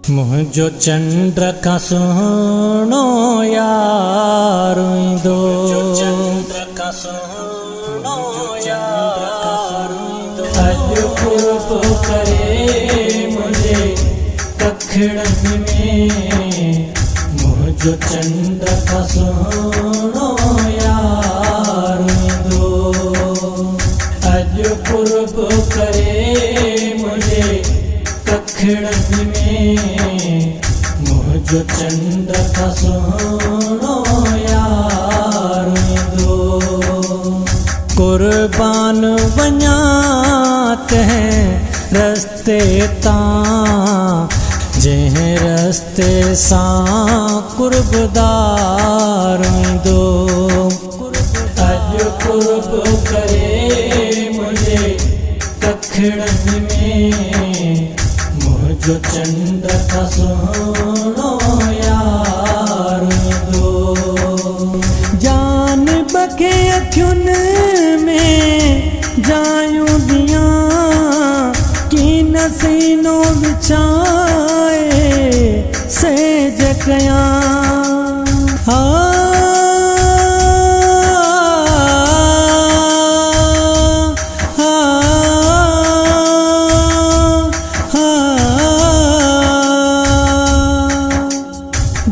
मुझो चंद्र का सुनो यार दो, चंद्र का सुनो यार दो। अज पूर्व करे मुझे कखड़न में, मुझो चंद्र का सुनो यार दो। अज पूर्व करे मुझे कखड़न में, मुझो चंद्र का सुनो यार दो। कुर्बान वञाते हैं रस्ते तां, जह रस्ते सां कुर्बदार दो। अज कुर्ब करे मुझे कखड़न में, मुझो चंद्र का सुनो यार दो। जान बखे अखियुन में जायूं दियां, की नसीनो विछाए सेज कयां।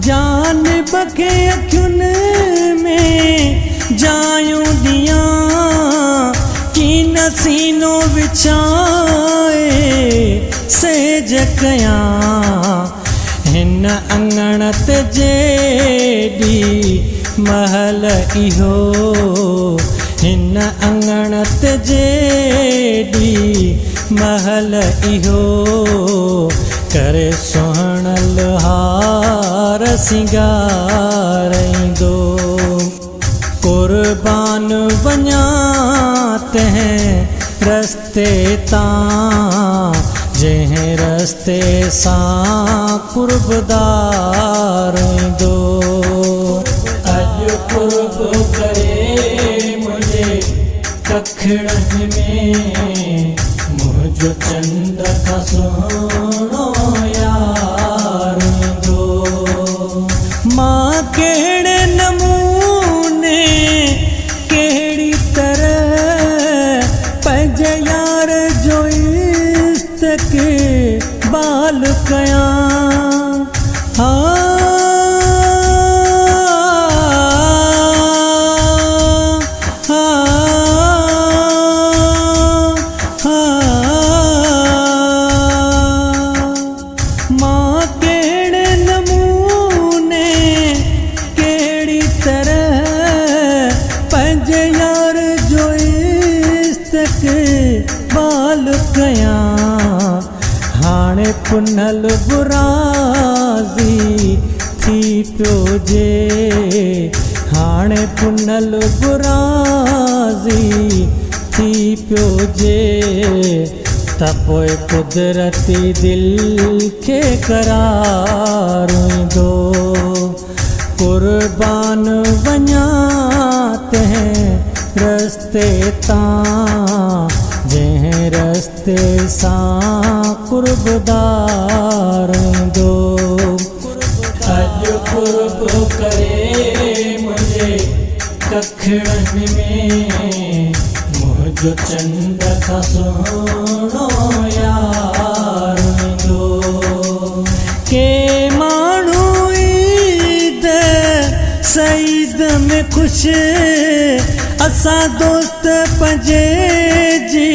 जान बखे अखियुन में जायूं दियां, की नसीनो विछाए सेज कयां। हिन अंगण ते जेडी महल इहो, हिन अंगण ते जेडी महल इहो, करे सुहणल हार सिंगार दो। कुर्बान वञाते हैं रस्ते तां, जह रस्ते सां कुर्बदार दो। अज कुर्ब करे मुझे कखड़न में, मुझो चंद्र का सुनो यार दो। माँ केड़े नमूने केड़ी तरह पज यार जो इश्क के बाल कयां। माँ केड़े नमूने केड़ी तरह पंज यार जो इश्क के बाल कयां। हाणे पुनल बुराज़ी थी पियो जे, हाणे पुनल बुराज़ी थी पियो जे, त पोइ कुदरती दिल खे करार दो। कुर्बान वञाते हैं रस्ते तां, जह रस्ते सां कुर्बदार दो। अज कुर्ब करे मुझे कखड़न में, मुझो चंद्र का सुनो यार दो। के माण्हू ईद सईद में खुश, असां दोस्त पंजे जी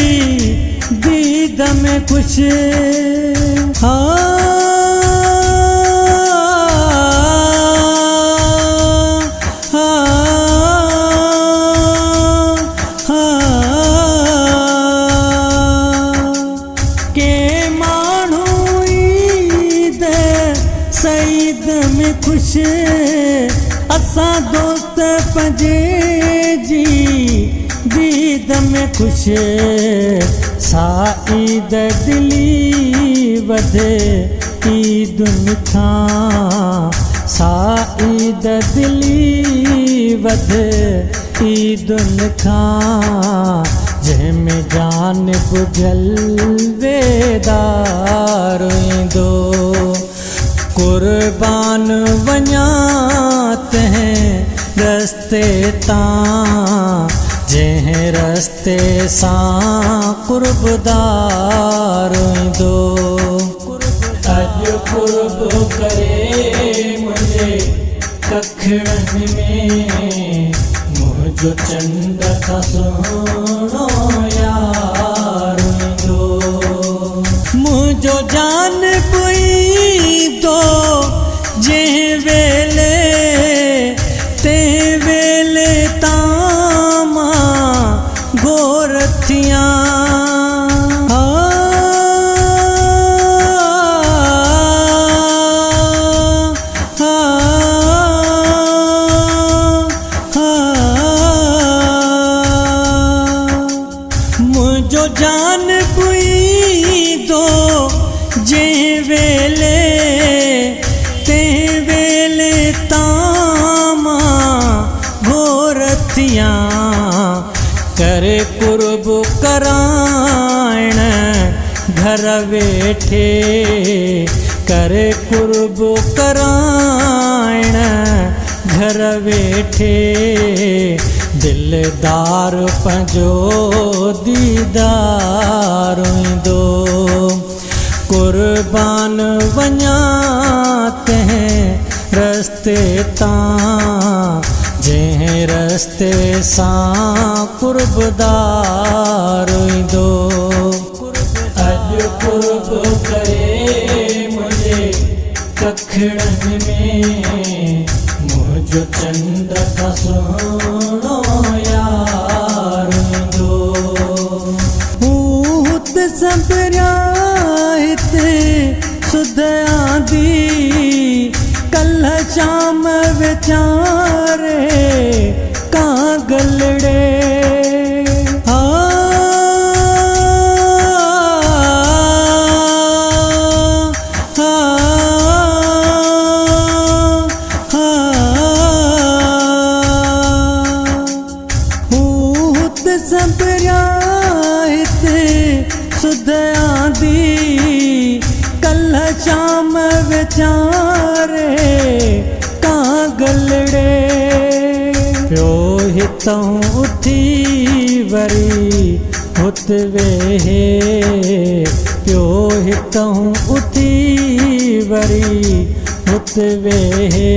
दीद में खुश। के माण्हू ईद सईद में खुश, असां दोस्त पंजे जी दीद में खुश। सा ईद दिली वधे ईदुन खां, सा ईद दिली वधे ईदुन खां, जंहिंमें जान बुझल बेदार ईंदो। कुर्बान वञात हैं रस्ते तां जंहिं रस्ते सां कुर्बदार ईंदो। अॼु कुर्ब करे मुंहिंजे कखड़नि में मुंहिंजो चंड खां सुहिणो यार ईंदो। मुंहिंजो जान पुईंदो जंहिं वेले तंहिं वेले तां मां घोर थियां। मुंहिंजो जान पुईंदो जंहिं वेले तंहिं वेले तां मां घोर थियां। करे कुर्ब कराइण घर वेठे करे कुर्ब कराइण घर वेठे दिलदार पंहिंजो दीदार ईंदो। कुर्बान वञां तंहिं रस्ते तां जंहिं रस्ते सां कुर्बदार ईंदो। अॼु कुर्ब करे मुंहिंजे कखड़नि में मुंहिंजो चंड खां सुहिणो यार ईंदो। हूत संभरिया हिते सुध आंदी कल्ह शाम वीचारे कागलड़े। संभरिया हिते सुध आंदी कल्ह शाम वीचारे कागलड़े। पियो हितों उथी वरी हुत वेहे पियो हितों उथी वरी हुत वेहे।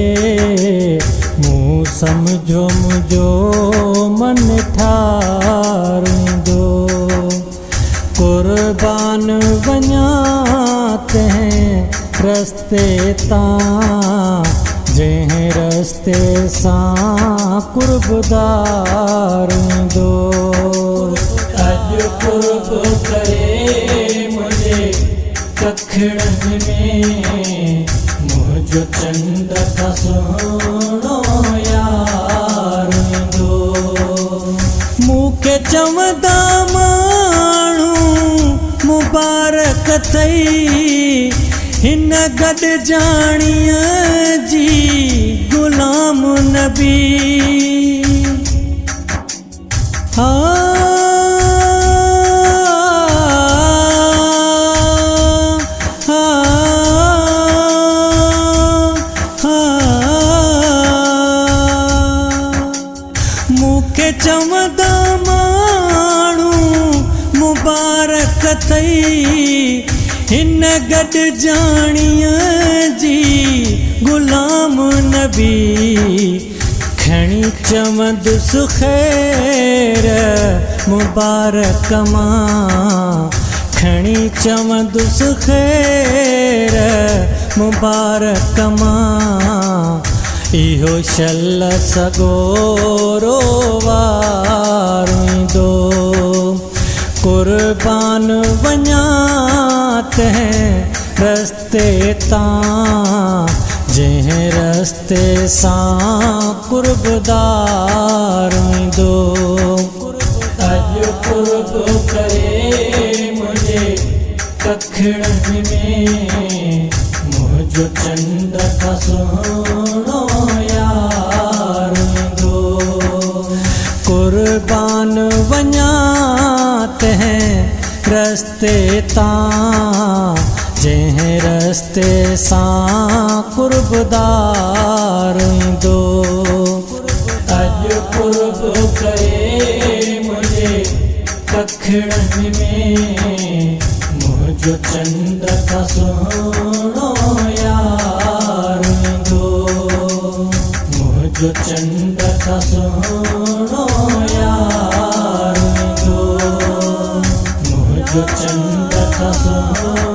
मूं सम्झो मुंहिंजो मन ठारींदो। कुर्बान वञां तंहिं रस्ते तां जंहिं रस्ते सां कुर्बदार ईंदो। अॼु कुर्ब करे मुंहिंजे कखड़नि में मुंहिंजो चंड खां सुहिणो यार ईंदो। मूंखे चवंदा माण्हू मुबारक अथई हिन गॾिजाणीअ जी गुलाम नबी। मूंखे चवंदा माण्हू मुबारक अथई हिन गॾिजाणीअ जी गुलाम नबी। खणी चवंदुसि ख़ैर मुबारक मां खणी चवंदुसि ख़ैर मुबारक मां। इहो शल सगोरो वार ईंदो। कुर्बान वञां तंहिं रस्ते तां जंहिं रस्ते सां कुर्बदार ईंदो। अॼु कुर्ब करे मुंहिंजे कखड़नि में मुंहिंजो चंड खां सुहिणो यार ईंदो। कुर्बान वञां तंहिं रस्ते तां जंहिं रस्ते सां कुर्बदार दो। अज कुर्ब करे मुझे कखड़न में, मुझो चंद्र का सोनो यार दो, मुझो चंद्र का सोनो यार दो, मुझो चंद्र का सोनो